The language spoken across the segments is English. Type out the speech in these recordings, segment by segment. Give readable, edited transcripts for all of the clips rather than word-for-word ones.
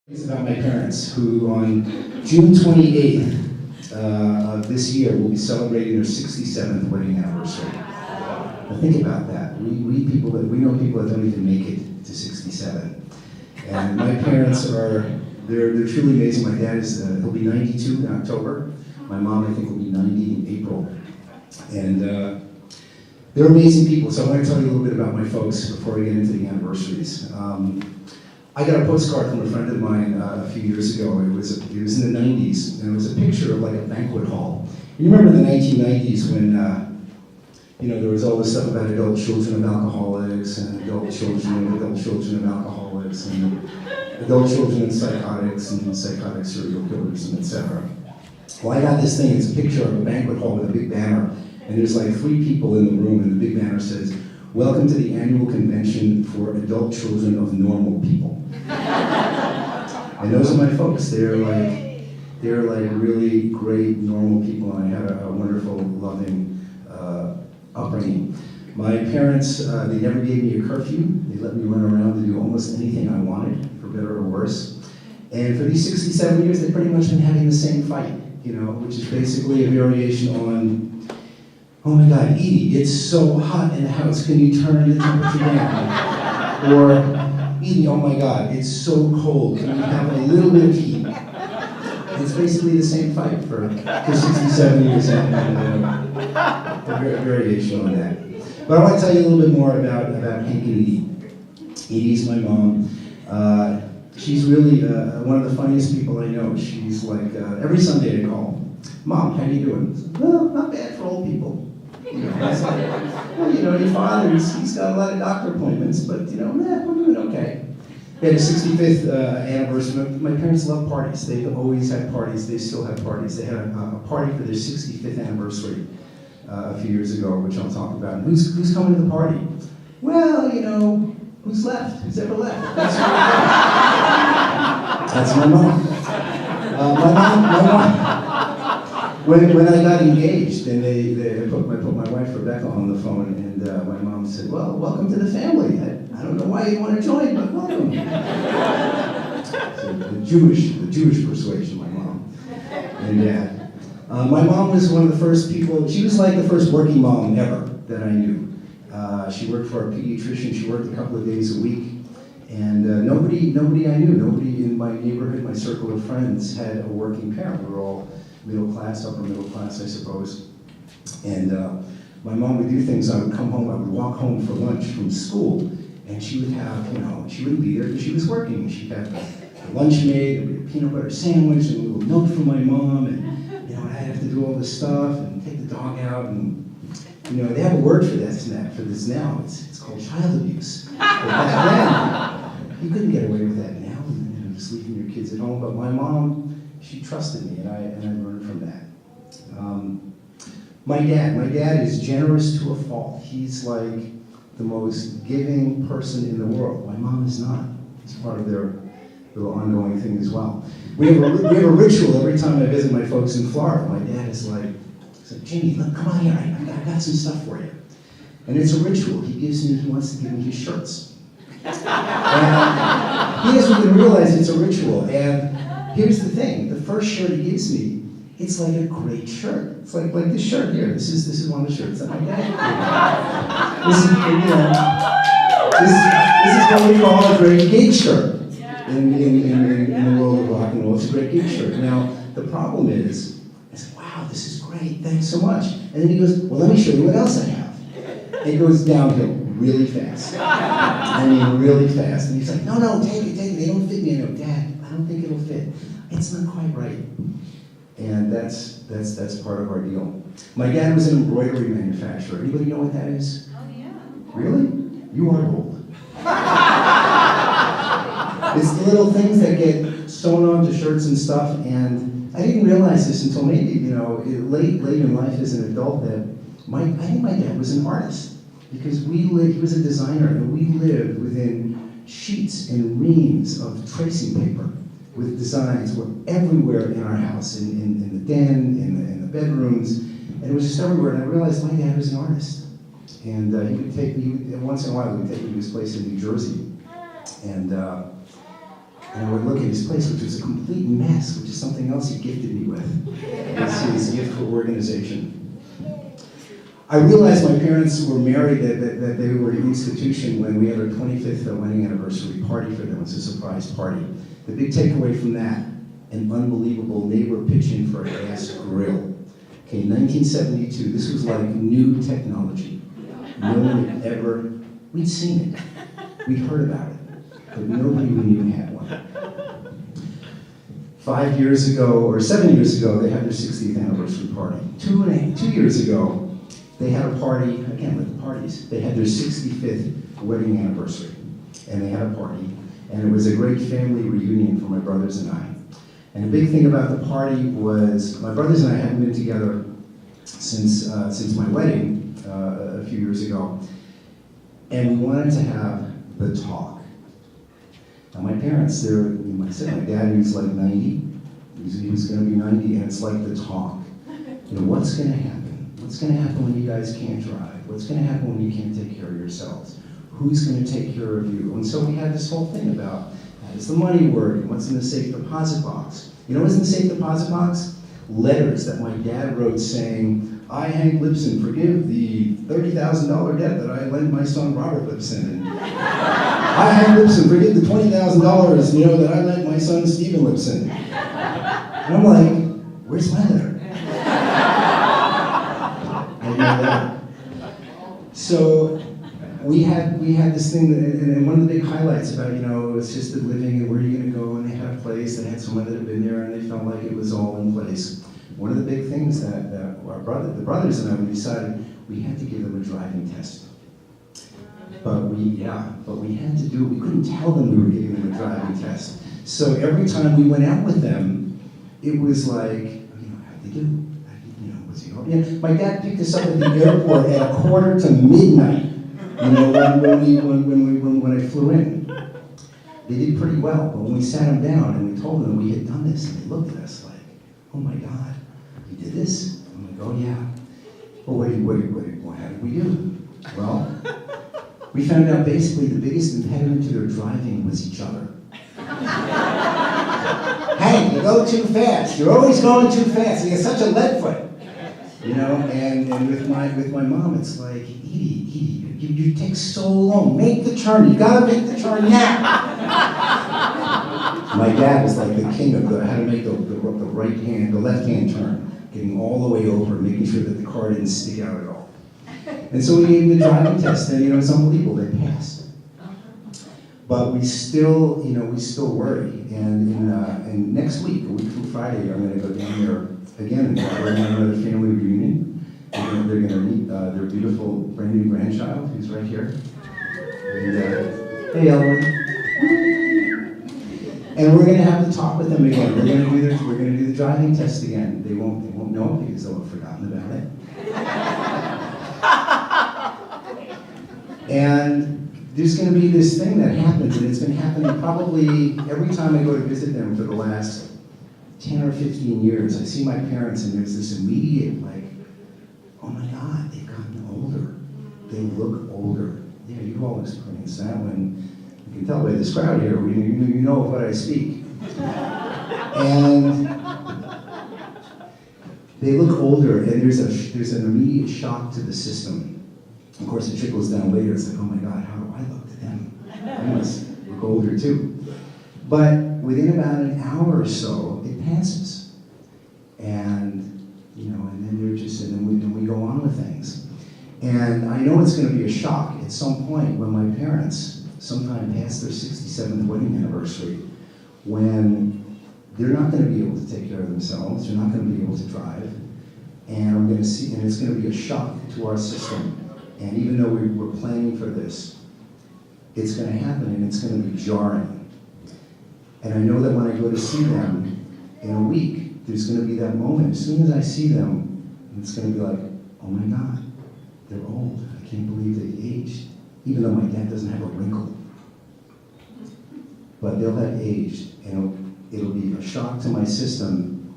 It's about my parents, who on June 28th of this year will be celebrating their 67th wedding anniversary. Now think about that. We know people that don't even make it to 67. And my parents they're truly amazing. My dad he'll be 92 in October. My mom, I think, will be 90 in April. And they're amazing people. So I want to tell you a little bit about my folks before we get into the anniversaries. I got a postcard from a friend of mine a few years ago. It was in the 90s, and it was a picture of like a banquet hall. You remember the 1990s when there was all this stuff about adult children of alcoholics and adult children of alcoholics and adult children of psychotics and psychotic serial killers and etc. Well, I got this thing. It's a picture of a banquet hall with a big banner, and there's like 3 people in the room, and the big banner says, "Welcome to the annual convention for adult children of normal people." And those are my folks. They're like really great, normal people, and I had a wonderful, loving upbringing. My parents, they never gave me a curfew. They let me run around and do almost anything I wanted, for better or worse. And for these 67 years, they've pretty much been having the same fight, which is basically a variation on, "Oh my God, Edie, it's so hot in the house. Can you turn the temperature down?" Or, "Edie, oh my God, it's so cold. Can we have a little bit of heat?" It's basically the same fight for 67 years and a variation on that. But I want to tell you a little bit more about Hank and Edie. Edie's my mom. She's really one of the funniest people I know. She's like, every Sunday I call, "Mom, how you doing?" "Well, not bad for old people." It's like, "Well, your father, he's got a lot of doctor appointments, but, we're doing okay." They had a 65th anniversary. My parents love parties. They've always had parties. They still have parties. They had a party for their 65th anniversary a few years ago, which I'll talk about. And who's coming to the party? "Well, who's left? Who's ever left?" That's my mom. My mom. When I got engaged, and they put my wife Rebecca on the phone, and my mom said, "Well, welcome to the family. I don't know why you want to join, but welcome." So the Jewish persuasion, my mom and dad. My mom was one of the first people. She was like the first working mom ever that I knew. She worked for a pediatrician. She worked a couple of days a week, and nobody I knew, nobody in my neighborhood, my circle of friends, had a working parent. We were all middle class, upper middle class, I suppose. And my mom would do things. I would come home, I would walk home for lunch from school, and she would have, she wouldn't be there because she was working. She'd have the lunch made, there'd be a peanut butter sandwich, and a little milk from my mom, and I'd have to do all this stuff, and take the dog out, and they have a word for this now. It's called child abuse. But back then, you couldn't get away with that now, just leaving your kids at home. But my mom, she trusted me, and I learned from that. My dad is generous to a fault. He's like the most giving person in the world. My mom is not. It's part of their little ongoing thing as well. We have a ritual every time I visit my folks in Florida. My dad is like, "Jimmy, look, come on here. I got some stuff for you." And it's a ritual. He wants to give me his shirts. And he doesn't even realize it's a ritual. And here's the thing, the first shirt he gives me, it's like a great shirt. It's like this shirt here. This is one of the shirts that my dad gave me. This is what we call a great gig shirt in the world of rock and roll. It's a great gig shirt. Now, the problem is, I said, "Wow, this is great, thanks so much." And then he goes, "Well, let me show you what else I have." And it goes downhill really fast. I mean, really fast. And he's like, No, take it. They don't fit me. I know, "Dad, I don't think it'll fit. It's not quite right." And that's part of our deal. My dad was an embroidery manufacturer. Anybody know what that is? Oh, yeah. Really? You are old. It's the little things that get sewn onto shirts and stuff, and I didn't realize this until maybe, late in life as an adult, that I think my dad was an artist, because he was a designer, and we lived within sheets and reams of tracing paper with designs were everywhere in our house, in the den, in the bedrooms, and it was just everywhere. And I realized my dad was an artist, and he would take me once in a while. He would take me to his place in New Jersey, and And I would look at his place, which was a complete mess, which is something else he gifted me with. It's his gift for organization. I realized my parents were married, that they were an institution when we had our 25th wedding anniversary party for them. It was a surprise party. The big takeaway from that, an unbelievable neighbor pitching for a gas grill. Okay, 1972, this was like new technology. No one had ever, we'd seen it, we'd heard about it, but nobody we knew had one. 5 years ago, or 7 years ago, they had their 60th anniversary party. 2 years ago, they had a party, again with the parties, they had their 65th wedding anniversary. And they had a party, and it was a great family reunion for my brothers and I. And the big thing about the party was, my brothers and I hadn't been together since my wedding a few years ago. And we wanted to have the talk. Now my parents, my dad, he was like 90. He was going to be 90, and it's like the talk. You know, what's going to happen? What's going to happen when you guys can't drive? What's going to happen when you can't take care of yourselves? Who's going to take care of you? And so we had this whole thing about, how does the money work? What's in the safe deposit box? You know what's in the safe deposit box? Letters that my dad wrote saying, I, Hank Lipson, forgive the $30,000 debt that I lent my son Robert Lipson. And I, Hank Lipson, forgive the $20,000, that I lent my son Stephen Lipson. And I'm like, where's my letter? So we had this thing, and one of the big highlights about, assisted living and where are you going to go, and they had a place, they had someone that had been there, and they felt like it was all in place. One of the big things that the brothers and I, we decided we had to give them a driving test. But we had to do it. We couldn't tell them we were giving them a driving test. So every time we went out with them, it was like, how'd they do? Was he home? My dad picked us up at the airport at 1:45 when I flew in. They did pretty well, but when we sat them down and we told them we had done this, and they looked at us like, oh my God, you did this? I'm like, oh yeah. Well, how did we do? Well, we found out basically the biggest impediment to their driving was each other. Hey, you go too fast. You're always going too fast. You get such a lead foot. And with my mom, it's like, Edie, you take so long. Make the turn. You gotta make the turn now. My dad was like the king of how to make the left hand turn, getting all the way over, making sure that the car didn't stick out at all. And so we gave them the driving test, and it's unbelievable. They passed. But we still worry. And next week, a week from Friday, I'm going to go down there again and we're going to have another family reunion. And they're going to meet their beautiful brand new grandchild, who's right here. And, hey, Ellen. And we're going to have to talk with them again. We're going to do the driving test again. They won't know it because they'll have forgotten about it. And there's going to be this thing that happens, and it's been happening probably every time I go to visit them for the last 10 or 15 years. I see my parents, and there's this immediate, like, oh my God, they've gotten older. They look older. Yeah, you've all experienced that when, you can tell by this crowd here, you know of what I speak. And they look older, and there's an immediate shock to the system. Of course, it trickles down later. It's like, oh my God, how do I look to them? I must look older too. But within about an hour or so, it passes. And, and then then we go on with things. And I know it's going to be a shock at some point when my parents, sometime past their 67th wedding anniversary, when they're not going to be able to take care of themselves, they're not going to be able to drive, and I'm going to see, and it's going to be a shock to our system. And even though we're planning for this, it's going to happen, and it's going to be jarring. And I know that when I go to see them in a week, there's going to be that moment. As soon as I see them, it's going to be like, oh my God, they're old. I can't believe they aged. Even though my dad doesn't have a wrinkle. But they'll have aged, and it'll be a shock to my system.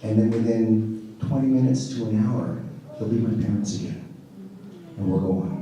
And then within 20 minutes to an hour, they'll be my parents again. And we'll go on.